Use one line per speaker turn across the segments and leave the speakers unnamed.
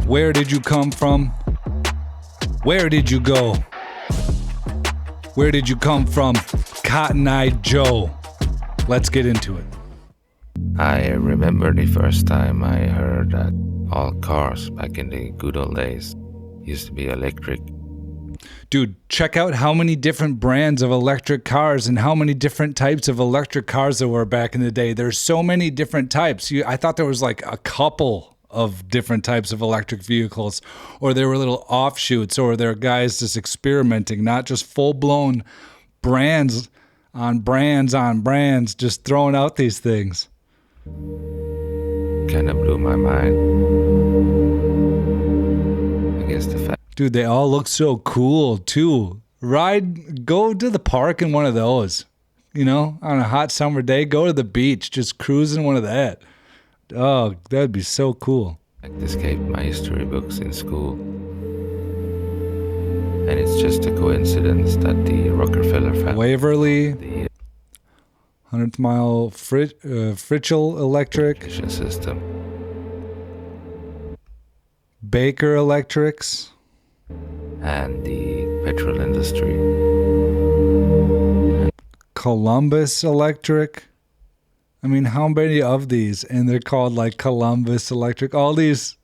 Where did you come from? Where did you go? Where did you come from, Cotton-Eyed Joe? Let's get into it.
I remember the first time I heard that all cars back in the good old days used to be electric.
Dude, check out how many different brands of electric cars and how many different types of electric cars there were back in the day. There's so many different types. I thought there was like a couple of different types of electric vehicles, or there were little offshoots, or there are guys just experimenting, not just full-blown brands, just throwing out these things.
Kind of blew my mind. I guess the fact.
Dude, they all look so cool too. Go to the park in one of those, on a hot summer day, go to the beach, just cruise in one of that. Oh, that'd be so cool.
Like escaped my history books in school. And it's just a coincidence that the Rockefeller family...
Waverly, 100th Mile, Fritchel Electric,
system.
Baker Electrics,
and the petrol industry.
Columbus Electric. I mean, how many of these? And they're called like Columbus Electric. All these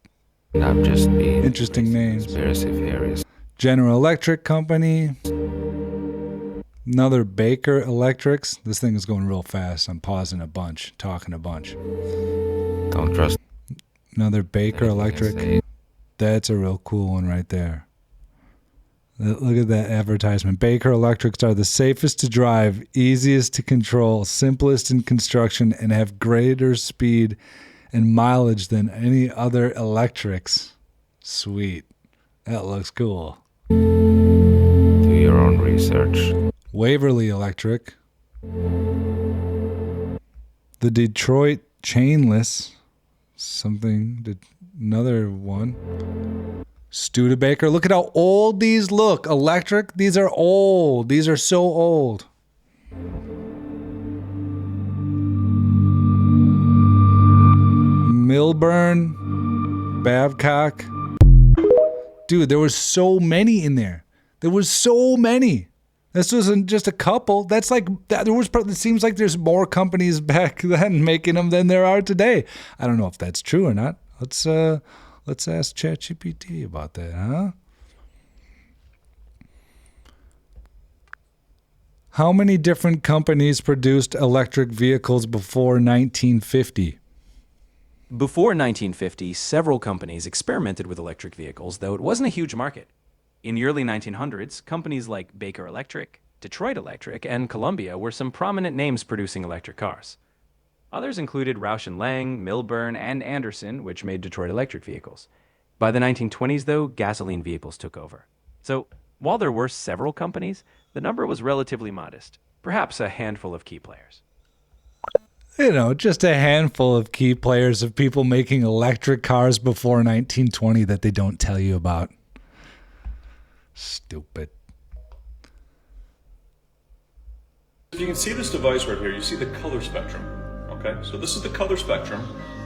I'm just being
interesting names.
Conspiracy theories.
General Electric Company. Another Baker Electrics. This thing is going real fast. I'm pausing a bunch, talking a bunch.
Don't trust.
Another Baker Electric. That's a real cool one right there. Look at that advertisement. Baker Electrics are the safest to drive, easiest to control, simplest in construction, and have greater speed and mileage than any other electrics. Sweet. That looks cool.
Do your own research.
Waverly Electric. The Detroit Chainless. Another one. Studebaker. Look at how old these look. Electric. These are old. These are so old. Milburn. Babcock. Dude, there was so many in there. There was so many. This wasn't just a couple. That's like it seems like there's more companies back then making them than there are today. I don't know if that's true or not. Let's ask ChatGPT about that, huh? How many different companies produced electric vehicles before 1950?
Before 1950, several companies experimented with electric vehicles, though it wasn't a huge market. In the early 1900s, companies like Baker Electric, Detroit Electric, and Columbia were some prominent names producing electric cars. Others included Roush & Lang, Milburn, and Anderson, which made Detroit electric vehicles. By the 1920s, though, gasoline vehicles took over. So, while there were several companies, the number was relatively modest, perhaps a handful of key players.
Just a handful of key players of people making electric cars before 1920 that they don't tell you about. Stupid.
If you can see this device right here, you see the color spectrum. Okay, so this is the color spectrum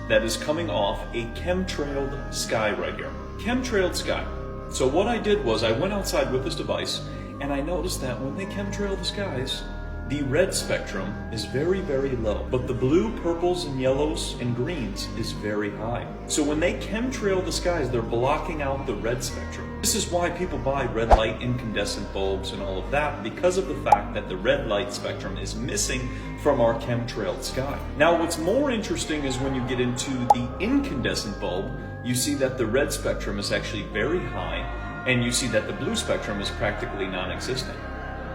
that is coming off a chemtrailed sky right here. Chemtrailed sky. So what I did was I went outside with this device and I noticed that when they chemtrail the skies, the red spectrum is very, very low, but the blue, purples, and yellows and greens is very high. So when they chemtrail the skies, they're blocking out the red spectrum. This is why people buy red light incandescent bulbs and all of that, because of the fact that the red light spectrum is missing from our chemtrailed sky. Now, what's more interesting is when you get into the incandescent bulb, you see that the red spectrum is actually very high, and you see that the blue spectrum is practically non-existent.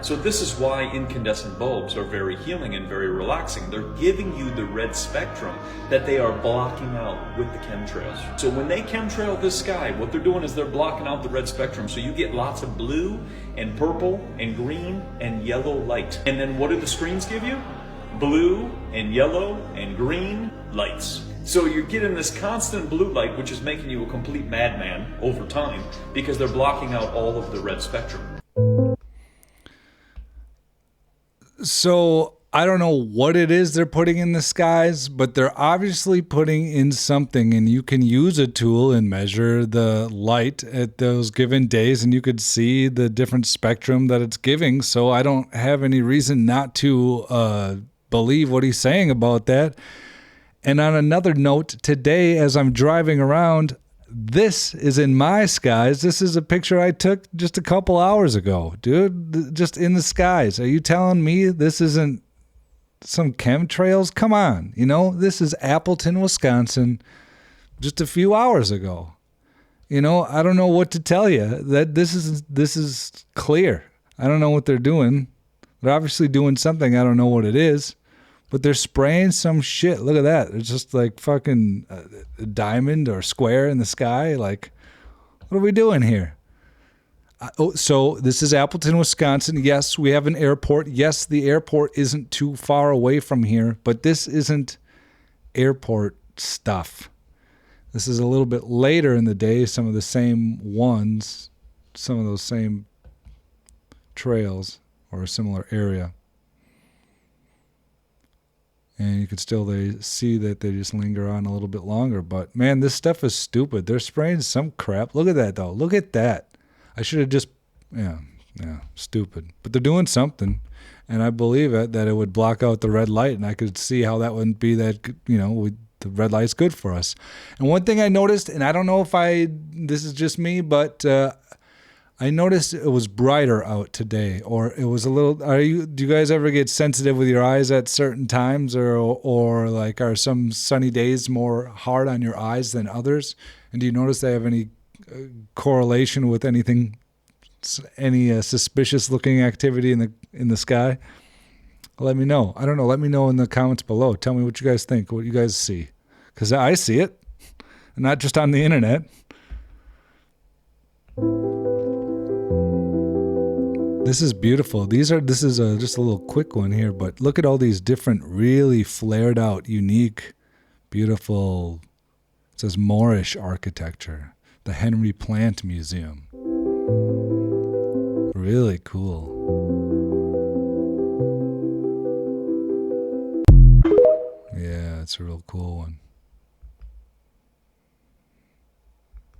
So this is why incandescent bulbs are very healing and very relaxing. They're giving you the red spectrum that they are blocking out with the chemtrails. So when they chemtrail this sky, what they're doing is they're blocking out the red spectrum. So you get lots of blue and purple and green and yellow light. And then what do the screens give you? Blue and yellow and green lights. So you're getting this constant blue light, which is making you a complete madman over time because they're blocking out all of the red spectrum.
So I don't know what it is they're putting in the skies, but they're obviously putting in something, and you can use a tool and measure the light at those given days, and you could see the different spectrum that it's giving. So I don't have any reason not to believe what he's saying about that. And on another note, today as I'm driving around, this is in my skies. This is a picture I took just a couple hours ago, dude. Just in the skies. Are you telling me this isn't some chemtrails? Come on. You know, this is Appleton, Wisconsin, just a few hours ago. You know, I don't know what to tell you. That this is clear. I don't know what they're doing. They're obviously doing something. I don't know what it is. But they're spraying some shit. Look at that. It's just like fucking a diamond or square in the sky. Like, what are we doing here? So this is Appleton, Wisconsin. Yes, we have an airport. Yes, the airport isn't too far away from here. But this isn't airport stuff. This is a little bit later in the day. Some of the same ones. Some of those same trails or a similar area. And you can still see that they just linger on a little bit longer. But, man, this stuff is stupid. They're spraying some crap. Look at that, though. Look at that. I should have just, yeah, stupid. But they're doing something. And I believe it, that it would block out the red light. And I could see how that wouldn't be that, you know, the red light's good for us. And one thing I noticed, and I don't know if this is just me, but I noticed it was brighter out today, or it was a little. Do you guys ever get sensitive with your eyes at certain times, or like are some sunny days more hard on your eyes than others? And do you notice they have any correlation with anything, any suspicious looking activity in the sky? Let me know. I don't know. Let me know in the comments below. Tell me what you guys think, what you guys see, because I see it, and not just on the internet. This is beautiful. This is just a little quick one here, but look at all these different, really flared out, unique, beautiful, it says Moorish architecture. The Henry Plant Museum. Really cool. Yeah, it's a real cool one.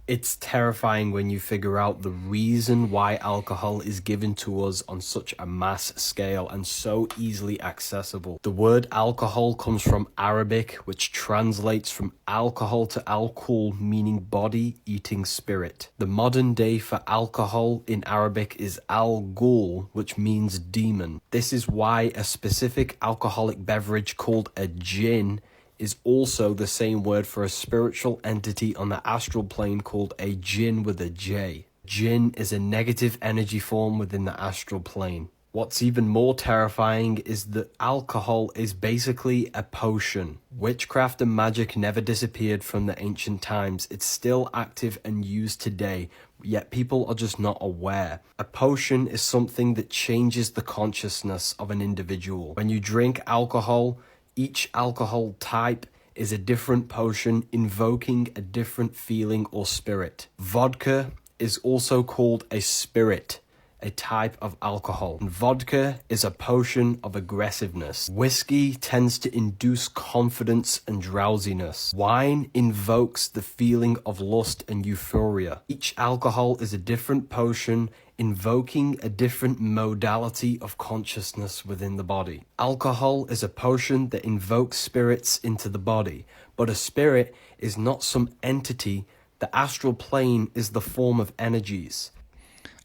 It's terrifying when you figure out the reason why alcohol is given to us on such a mass scale and so easily accessible. The word alcohol comes from Arabic, which translates from alcohol to alcohol, meaning body eating spirit. The modern day for alcohol in Arabic is al-ghul, which means demon. This is why a specific alcoholic beverage called a gin is also the same word for a spiritual entity on the astral plane called a jinn with a J. Jinn is a negative energy form within the astral plane. What's even more terrifying is that alcohol is basically a potion. Witchcraft and magic never disappeared from the ancient times. It's still active and used today, yet people are just not aware. A potion is something that changes the consciousness of an individual. When you drink alcohol, each alcohol type is a different potion invoking a different feeling or spirit. Vodka is also called a spirit, a type of alcohol. And vodka is a potion of aggressiveness. Whiskey tends to induce confidence and drowsiness. Wine invokes the feeling of lust and euphoria. Each alcohol is a different potion invoking a different modality of consciousness within the body. Alcohol is a potion that invokes spirits into the body, but a spirit is not some entity. The astral plane is the form of energies.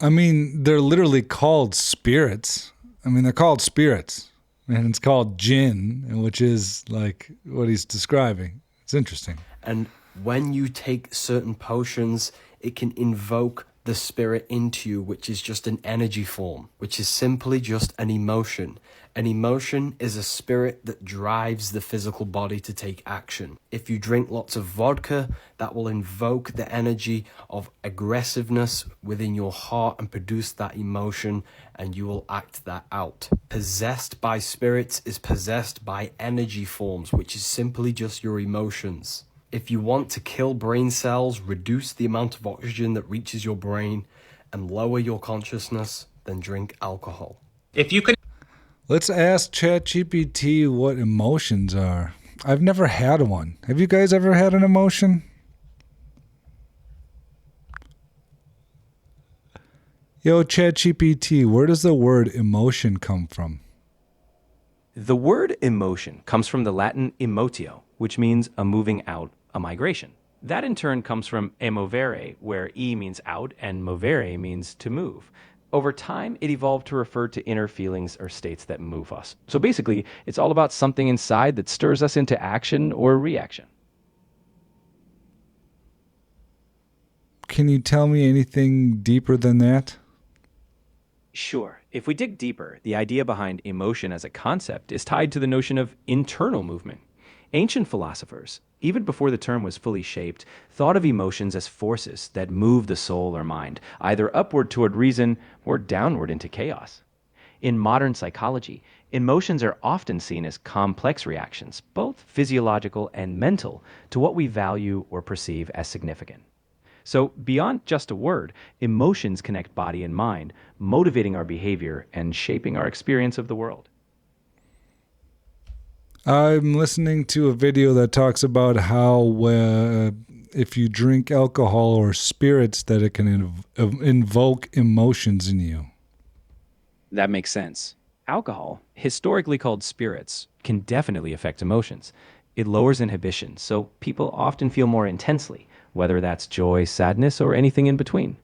I mean, they're literally called spirits. I mean, they're called spirits, and it's called jinn, which is like what he's describing. It's interesting.
And when you take certain potions, it can invoke the spirit into you, which is just an energy form, which is simply just an emotion. An emotion is a spirit that drives the physical body to take action. If you drink lots of vodka, that will invoke the energy of aggressiveness within your heart and produce that emotion, and you will act that out. Possessed by spirits is possessed by energy forms, which is simply just your emotions. If you want to kill brain cells, reduce the amount of oxygen that reaches your brain, and lower your consciousness, then drink alcohol.
If you could...
Let's ask ChatGPT what emotions are. I've never had one. Have you guys ever had an emotion? Yo, ChatGPT, where does the word emotion come from?
The word emotion comes from the Latin emotio, which means a moving out, a migration. That in turn comes from emovere, where e means out and movere means to move. Over time, it evolved to refer to inner feelings or states that move us. So basically, it's all about something inside that stirs us into action or reaction.
Can you tell me anything deeper than that?
Sure. If we dig deeper, the idea behind emotion as a concept is tied to the notion of internal movement. Ancient philosophers, even before the term was fully shaped, thought of emotions as forces that move the soul or mind, either upward toward reason or downward into chaos. In modern psychology, emotions are often seen as complex reactions, both physiological and mental, to what we value or perceive as significant. So, beyond just a word, emotions connect body and mind, motivating our behavior and shaping our experience of the world.
I'm listening to a video that talks about how if you drink alcohol or spirits, that it can invoke emotions in you.
That makes sense. Alcohol, historically called spirits, can definitely affect emotions. It lowers inhibition, so people often feel more intensely, whether that's joy, sadness, or anything in between.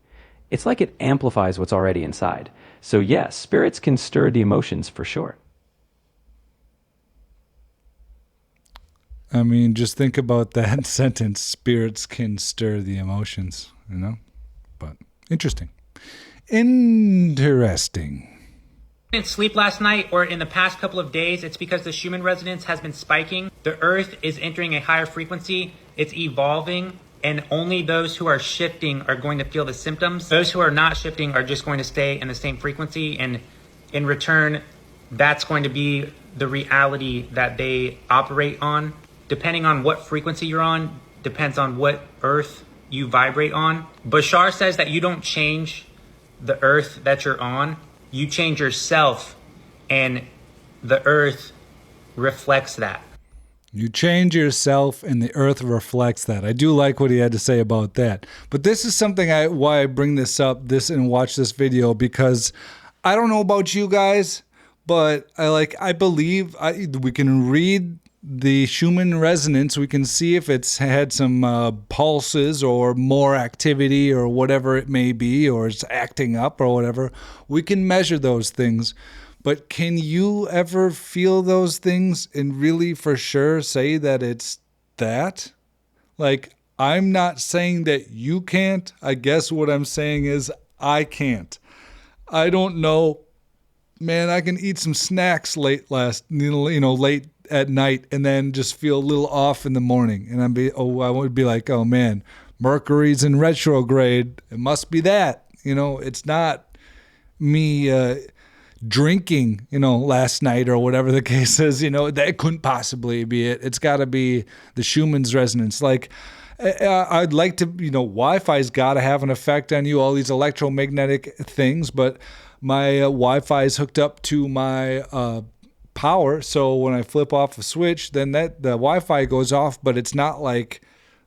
It's like it amplifies what's already inside. So yes, spirits can stir the emotions for sure.
I mean, just think about that sentence. Spirits can stir the emotions, you know? But interesting. Interesting.
Didn't sleep last night or in the past couple of days, it's because the Schumann resonance has been spiking. The earth is entering a higher frequency. It's evolving. And only those who are shifting are going to feel the symptoms. Those who are not shifting are just going to stay in the same frequency. And in return, that's going to be the reality that they operate on. Depending on what frequency you're on, depends on what earth you vibrate on. Bashar says that you don't change the earth that you're on. You change yourself, and the earth reflects that.
You change yourself and the earth reflects that. I do like what he had to say about that. But this is something why I bring this up, and watch this video, because I don't know about you guys, but I believe we can read the Schumann resonance. We can see if it's had some pulses or more activity or whatever it may be, or it's acting up or whatever. We can measure those things. But can you ever feel those things and really for sure say that it's that? Like, I'm not saying that you can't. I guess what I'm saying is I can't. I don't know. Man, I can eat some snacks late at night and then just feel a little off in the morning. And I would be like, oh man, Mercury's in retrograde. It must be that. It's not me drinking, last night or whatever the case is, that couldn't possibly be it. It's got to be the Schumann's resonance. Like, I'd like to, Wi-Fi's got to have an effect on you, all these electromagnetic things, but my Wi-Fi is hooked up to my power. So when I flip off a switch, then the Wi-Fi goes off, but it's not like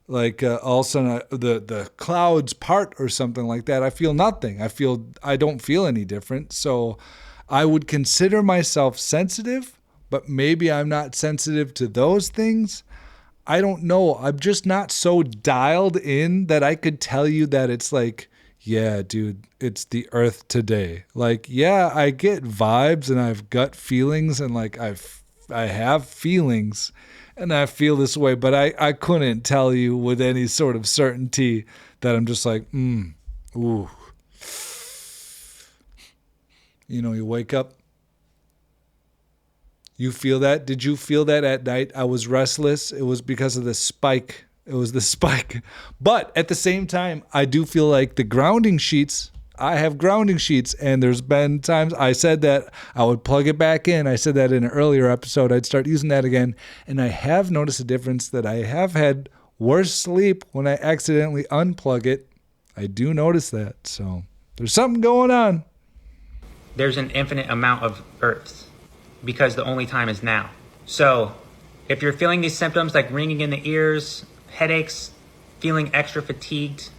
all of a sudden the clouds part or something like that. I feel nothing. I don't feel any different. So I would consider myself sensitive, but maybe I'm not sensitive to those things. I don't know. I'm just not so dialed in that I could tell you that it's like, yeah, dude, it's the earth today. Like, yeah, I get vibes and I've gut feelings and like I have feelings and I feel this way, but I couldn't tell you with any sort of certainty that I'm just like, ooh. You wake up, you feel that. Did you feel that at night? I was restless. It was because of the spike. It was the spike. But at the same time, I do feel like the grounding sheets, I have grounding sheets, and there's been times I said that I would plug it back in. I said that in an earlier episode. I'd start using that again. And I have noticed a difference that I have had worse sleep when I accidentally unplug it. I do notice that. So there's something going on.
There's an infinite amount of earths. because the only time is now. So if you're feeling these symptoms like ringing in the ears, headaches, feeling extra fatigued,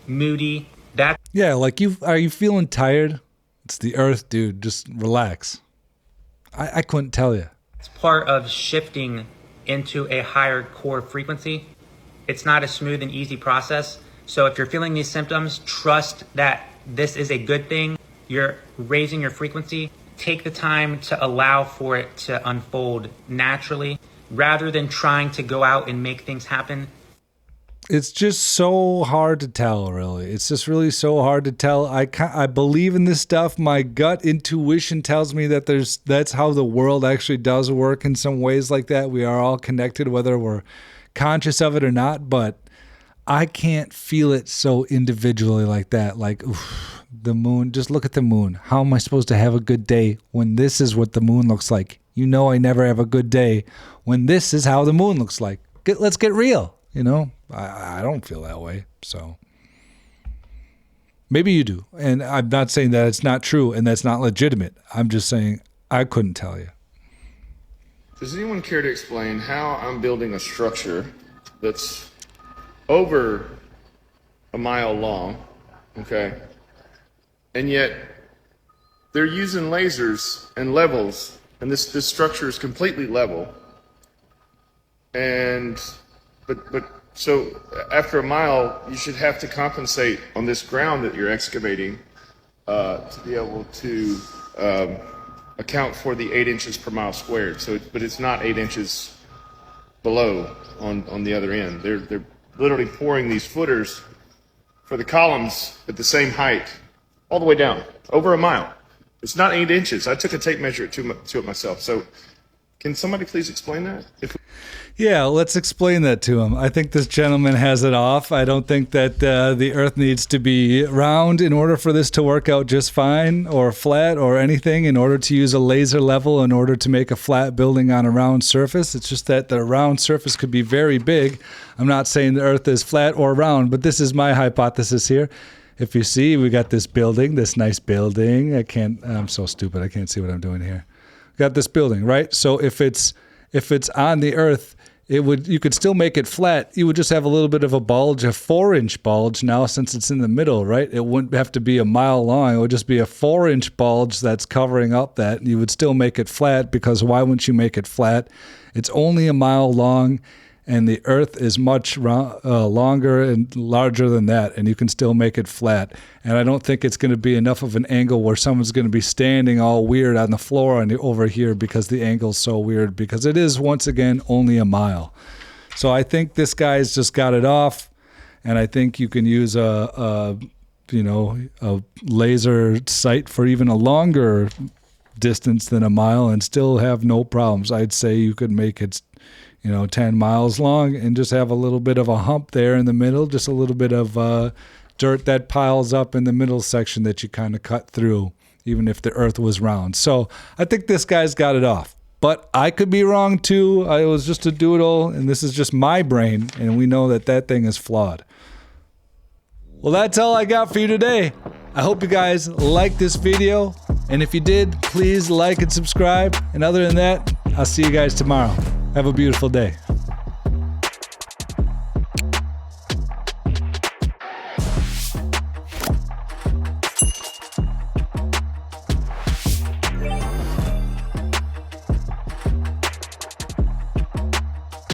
moody, that's
Yeah, like are you feeling tired? It's the earth, dude. Just relax. I couldn't tell you.
part of shifting into a higher core frequency. It's not a smooth and easy process. So if you're feeling these symptoms, trust that this is a good thing. You're raising your frequency. Take the time to allow for it to unfold naturally rather than trying to go out and make things happen.
It's just so hard to tell, really. It's just really so hard to tell. I believe in this stuff. My gut intuition tells me that that's how the world actually does work in some ways like that. We are all connected, whether we're conscious of it or not, but I can't feel it so individually like that. Like, oof, the moon, just look at the moon. How am I supposed to have a good day when this is what the moon looks like? You know, I never have a good day when this is how the moon looks like. Let's get real, you know? I don't feel that way, so maybe you do. And I'm not saying that it's not true and that's not legitimate. I'm just saying I couldn't tell you.
Does anyone care to explain how I'm building a structure that's over a mile long, okay? And yet they're using lasers and levels, and this structure is completely level. And but so after a mile, you should have to compensate on this ground that you're excavating to be able to account for the 8 inches per mile squared. So, but it's not 8 inches below on the other end. They're literally pouring these footers for the columns at the same height, all the way down, over a mile. It's not 8 inches. I took a tape measure to it myself. So, can somebody please explain that?
Yeah, let's explain that to him. I think this gentleman has it off. I don't think that the earth needs to be round in order for this to work out just fine, or flat or anything, in order to use a laser level in order to make a flat building on a round surface. It's just that the round surface could be very big. I'm not saying the earth is flat or round, but this is my hypothesis here. If you see, we got this building, this nice building. I'm so stupid. I can't see what I'm doing here. We got this building, right? So if it's on the earth, you could still make it flat. You would just have a little bit of a bulge, a 4-inch bulge now since it's in the middle, right? It wouldn't have to be a mile long. It would just be a 4-inch bulge that's covering up that. You would still make it flat, because why wouldn't you make it flat? It's only a mile long, and the earth is much longer and larger than that, and you can still make it flat. And I don't think it's going to be enough of an angle where someone's going to be standing all weird on the floor over here because the angle's so weird, because it is, once again, only a mile. So I think this guy's just got it off, and I think you can use a laser sight for even a longer distance than a mile and still have no problems. I'd say you could make it 10 miles long and just have a little bit of a hump there in the middle, just a little bit of dirt that piles up in the middle section that you kind of cut through, even if the earth was round. So I think this guy's got it off, but I could be wrong too. I was just a doodle, and this is just my brain, and we know that thing is flawed. Well, that's all I got for you today. I hope you guys liked this video, and if you did, please like and subscribe. And other than that, I'll see you guys tomorrow. Have a beautiful day.